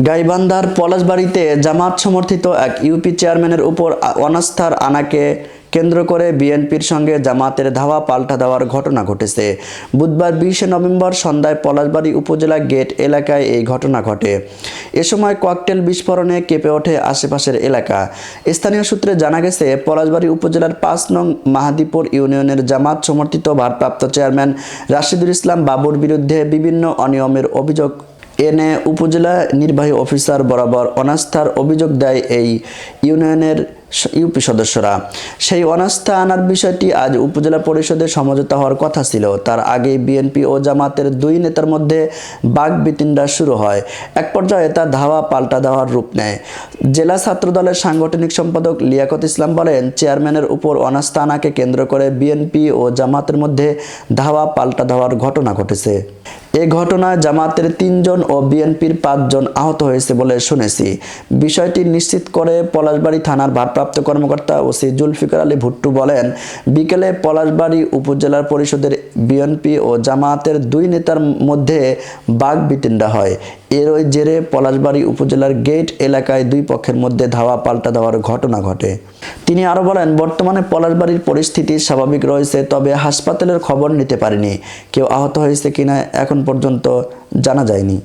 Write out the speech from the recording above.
গাইবান্ধার পলাশবাড়ীতে জামাত সমর্থিত এক ইউপি চেয়ারম্যানের উপর অনাস্থার আনাকে কেন্দ্র করে বিএনপির সঙ্গে জামাতের ধাওয়া পাল্টা দেওয়ার ঘটনা ঘটেছে। বুধবার 20 নভেম্বর সন্ধ্যায় পলাশবাড়ী উপজেলা গেট এলাকায় এই ঘটনা ঘটে। এ সময় ককটেল বিস্ফোরণে কেঁপে ওঠে আশেপাশের এলাকা। স্থানীয় সূত্রে জানা গেছে, পলাশবাড়ী উপজেলার 5 নং মাহাদীপুর ইউনিয়নের জামাত সমর্থিত ভারপ্রাপ্ত চেয়ারম্যান রাশিদুল ইসলাম বাবুর বিরুদ্ধে বিভিন্ন অনিয়মের অভিযোগ এনে উপজেলা নির্বাহী অফিসার বরাবর অনাস্থার অভিযোগ দেয় এই ইউনিয়নের ইউপি সদস্যরা। সেই অনাস্থা আনার বিষয়টি আজ উপজেলা পরিষদে সমঝোতা হওয়ার কথা ছিল। তার আগে বিএনপি ও জামাতের দুই নেতার মধ্যে বাকবিতণ্ডা শুরু হয়। এক পর্যায়ে তা ধাওয়া পাল্টা দেওয়ার রূপ নেয়। জেলা ছাত্র দলের সাংগঠনিক সম্পাদক লিয়াকত ইসলাম বলেন, চেয়ারম্যানের উপর অনাস্থা আনাকে কেন্দ্র করে বিএনপি ও জামাতের মধ্যে ধাওয়া পাল্টা দেওয়ার ঘটনা ঘটেছে। এ ঘটনায় জামাতের 3 জন ও বিএনপির 5 জন আহত হয়েছে বলে শুনেছি। বিষয়টি নিশ্চিত করে পলাশবাড়ী থানার ভারপ্রাপ্ত কর্মকর্তা ওসি জুলফিকার আলী ভুট্টু বলেন, বিকেলে পলাশবাড়ী উপজেলা পরিষদের বিএনপি ও জামাতের 2 নেতার মধ্যে বাকবিতণ্ডা হয়। এরই জেরে পলাশবাড়ী উপজেলার গেট এলাকায় 2 পক্ষের মধ্যে ধাওয়া পাল্টা দেওয়ার ঘটনা ঘটে। তিনি আরো বলেন, বর্তমানে পলাশবাড়ির পরিস্থিতি স্বাভাবিক রয়েছে, তবে হাসপাতালের খবর নিতে পারেনি। কেউ আহত হয়েছে কিনা এখন পর্যন্ত জানা যায়নি।